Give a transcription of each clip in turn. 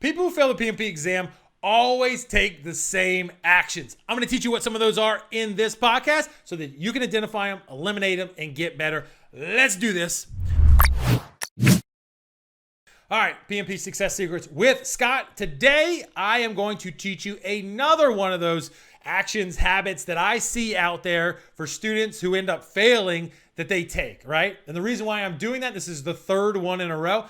People who fail the PMP exam always take the same actions. I'm going to teach you what some of those are in this podcast so that you can identify them, eliminate them, and get better. Let's do this. All right, PMP Success Secrets with Scott. Today, I am going to teach you another one of those actions, habits that I see out there for students who end up failing that they take, right? And the reason why I'm doing that, this is the third one in a row,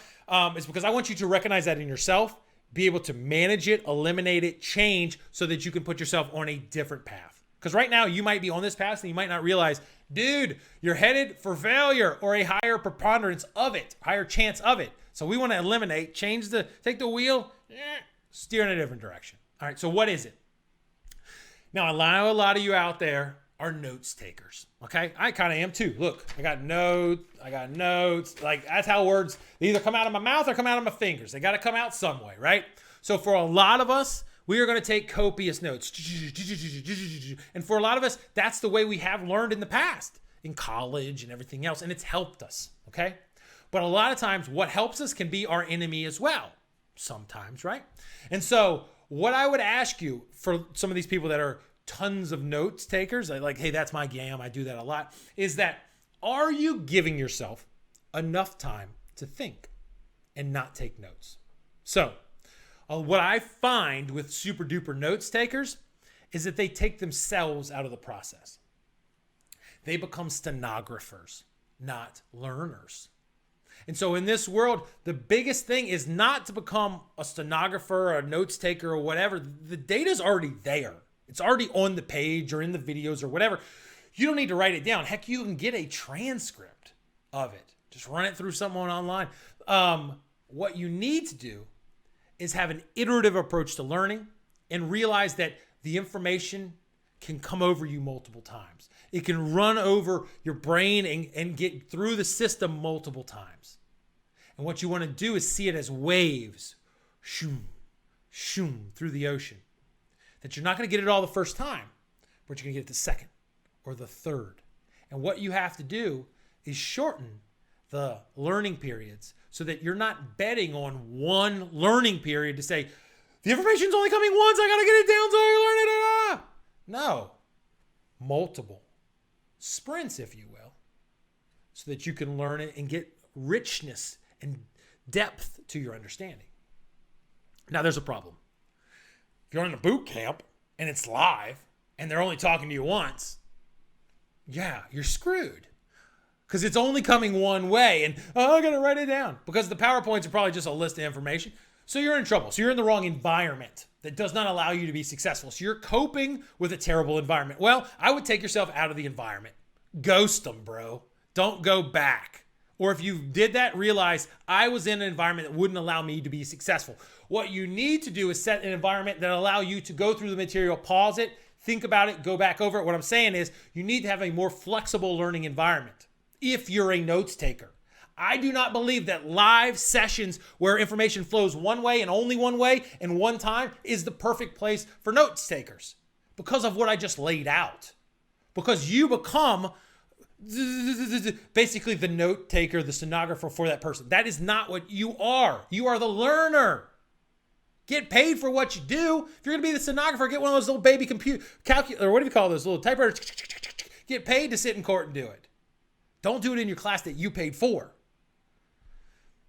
is because I want you to recognize that in yourself, be able to manage it, eliminate it, change so that you can put yourself on a different path. Because right now, you might be on this path and you might not realize, dude, you're headed for failure or a higher preponderance of it, higher chance of it. So we want to eliminate, take the wheel, steer in a different direction. All right, so what is it? Now, I know a lot of you out there are notes takers, okay? I kind of am too. Look, I got notes. Like, that's how words, they either come out of my mouth or come out of my fingers. They got to come out some way, right? So for a lot of us, we are going to take copious notes. And for a lot of us, that's the way we have learned in the past, in college and everything else, and it's helped us, okay? But a lot of times, what helps us can be our enemy as well, sometimes, right? And so what I would ask you for some of these people that are tons of notes takers, like, hey, that's my game, I do that a lot, is that are you giving yourself enough time to think and not take notes? So what I find with super duper notes takers is that they take themselves out of the process. They become stenographers, not learners. And so in this world, the biggest thing is not to become a stenographer or a notes taker or whatever. The data's already there. It's already on the page or in the videos or whatever. You don't need to write it down. Heck, you can get a transcript of it. Just run it through someone online. What you need to do is have an iterative approach to learning and realize that the information can come over you multiple times. It can run over your brain and get through the system multiple times. And what you want to do is see it as waves, shoom, shoom, through the ocean. That you're not going to get it all the first time, but you're going to get it the second or the third. And what you have to do is shorten the learning periods so that you're not betting on one learning period to say, the information's only coming once, I got to get it down so I learn it. No, multiple sprints, if you will, so that you can learn it and get richness and depth to your understanding. Now, there's a problem. If you're in a boot camp and it's live and they're only talking to you once, yeah, you're screwed. Because it's only coming one way and, I got to write it down. Because the PowerPoints are probably just a list of information. So you're in trouble. So you're in the wrong environment that does not allow you to be successful. So you're coping with a terrible environment. Well, I would take yourself out of the environment. Ghost them, bro. Don't go back. Or if you did that, realize I was in an environment that wouldn't allow me to be successful. What you need to do is set an environment that allow you to go through the material, pause it, think about it, go back over it. What I'm saying is you need to have a more flexible learning environment if you're a notes taker. I do not believe that live sessions where information flows one way and only one way and one time is the perfect place for notes takers because of what I just laid out. Because you become basically the note taker, the stenographer for that person. That is not what you are. You are the learner. Get paid for what you do. If you're going to be the stenographer, get one of those little baby calculator, or what do you call those little typewriters? Get paid to sit in court and do it. Don't do it in your class that you paid for.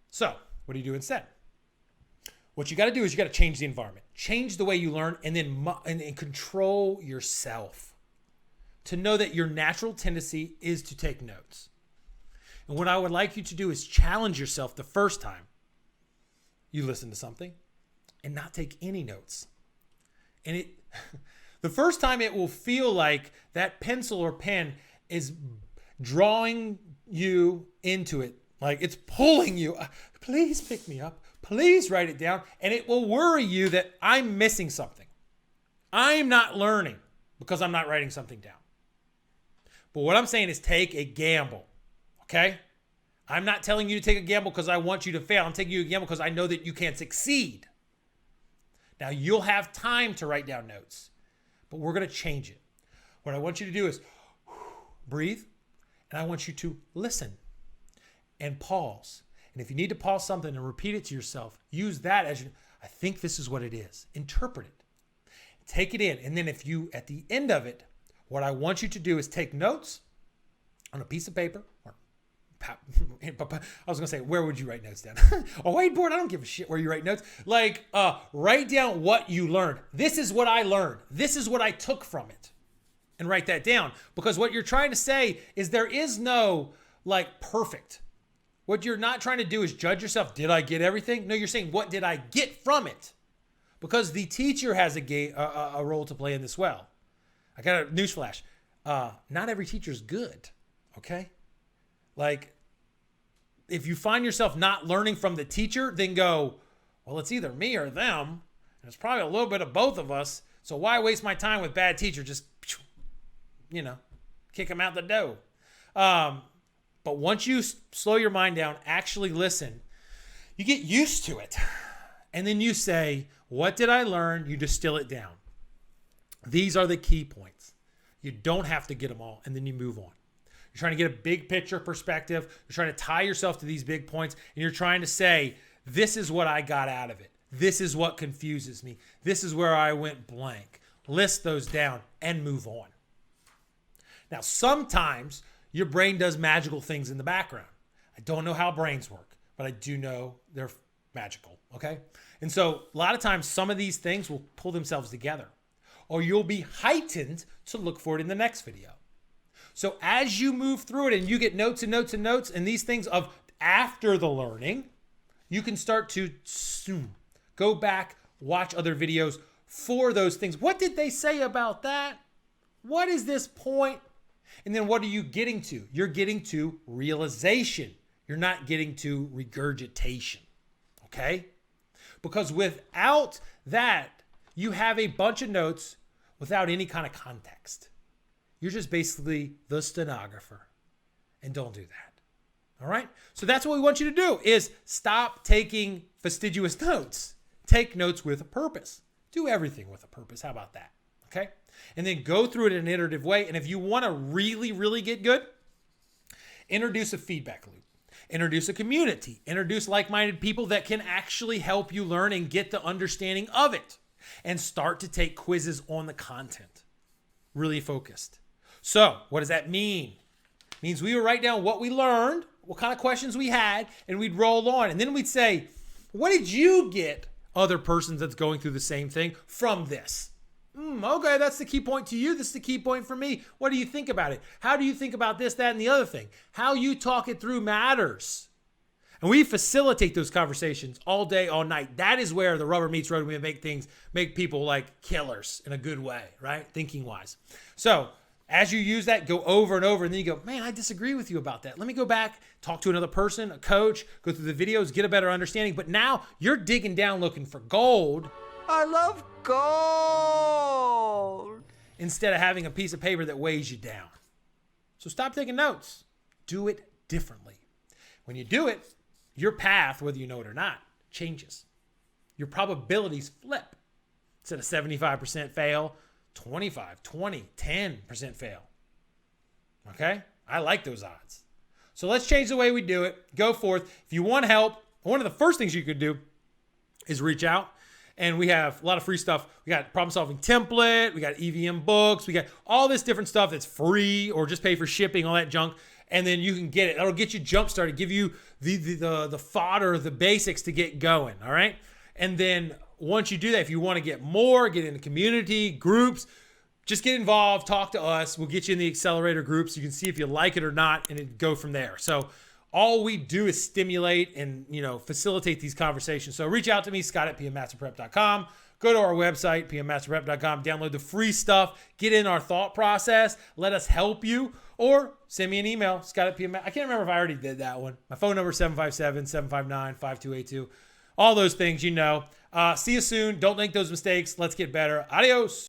So, what do you do instead? What you got to do is you got to change the environment. Change the way you learn and then and control yourself to know that your natural tendency is to take notes. And what I would like you to do is challenge yourself the first time you listen to something and not take any notes. And the first time it will feel like that pencil or pen is drawing you into it. Like it's pulling you. Please pick me up. Please write it down. And it will worry you that I'm missing something. I'm not learning because I'm not writing something down. But what I'm saying is take a gamble. Okay? I'm not telling you to take a gamble because I want you to fail. I'm taking you a gamble because I know that you can succeed. Now, you'll have time to write down notes, but we're going to change it. What I want you to do is breathe, and I want you to listen and pause. And if you need to pause something and repeat it to yourself, use that as I think this is what it is. Interpret it. Take it in. And then if you, at the end of it, what I want you to do is take notes on a piece of paper. Or I was going to say, where would you write notes down? A whiteboard? I don't give a shit where you write notes. Like, write down what you learned. This is what I learned. This is what I took from it. And write that down. Because what you're trying to say is there is no, like, perfect. What you're not trying to do is judge yourself. Did I get everything? No, you're saying, what did I get from it? Because the teacher has a role to play in this well. I got a newsflash. Not every teacher is good, okay? Like, if you find yourself not learning from the teacher, then go, well, it's either me or them. And it's probably a little bit of both of us. So why waste my time with bad teacher? Just, kick them out the door. But once you slow your mind down, actually listen, you get used to it. And then you say, what did I learn? You distill it down. These are the key points. You don't have to get them all, and then you move on. You're trying to get a big picture perspective. You're trying to tie yourself to these big points, and you're trying to say, this is what I got out of it. This is what confuses me. This is where I went blank. List those down and move on. Now, sometimes your brain does magical things in the background. I don't know how brains work, but I do know they're magical, okay? And so a lot of times some of these things will pull themselves together, or you'll be heightened to look for it in the next video. So as you move through it and you get notes and notes and notes and these things of after the learning, you can start to go back, watch other videos for those things. What did they say about that? What is this point? And then what are you getting to? You're getting to realization. You're not getting to regurgitation. Okay? Because without that, you have a bunch of notes without any kind of context. You're just basically the stenographer. And don't do that. All right? So that's what we want you to do is stop taking fastidious notes. Take notes with a purpose. Do everything with a purpose. How about that? Okay? And then go through it in an iterative way. And if you want to really, really get good, introduce a feedback loop. Introduce a community. Introduce like-minded people that can actually help you learn and get the understanding of it. And start to take quizzes on the content. Really focused. So, what does that mean? It means we would write down what we learned, what kind of questions we had, and we'd roll on. And then we'd say, what did you get, other persons that's going through the same thing, from this? Okay, that's the key point to you. This is the key point for me. What do you think about it? How do you think about this, that, and the other thing? How you talk it through matters. And we facilitate those conversations all day, all night. That is where the rubber meets road. We make people like killers in a good way, right? Thinking wise. So as you use that, go over and over, and then you go, man, I disagree with you about that. Let me go back, talk to another person, a coach, go through the videos, get a better understanding. But now you're digging down looking for gold. I love gold. Instead of having a piece of paper that weighs you down. So stop taking notes. Do it differently. When you do it, your path, whether you know it or not, changes. Your probabilities flip. Instead of 75% fail, 25, 20, 10% fail. Okay? I like those odds. So let's change the way we do it. Go forth. If you want help, one of the first things you could do is reach out. And we have a lot of free stuff. We got problem solving template. We got EVM books. We got all this different stuff that's free or just pay for shipping, all that junk. And then you can get it. That'll get you jump started, give you the fodder, the basics to get going. All right. And then once you do that, if you want to get more, get in the community, groups, just get involved, talk to us. We'll get you in the accelerator groups. You can see if you like it or not and go from there. So all we do is stimulate and, facilitate these conversations. So reach out to me, scott@pmmasterprep.com. Go to our website, pmmasterprep.com. Download the free stuff. Get in our thought process. Let us help you. Or send me an email, scott@pm. I can't remember if I already did that one. My phone number is 757-759-5282. All those things, See you soon. Don't make those mistakes. Let's get better. Adios.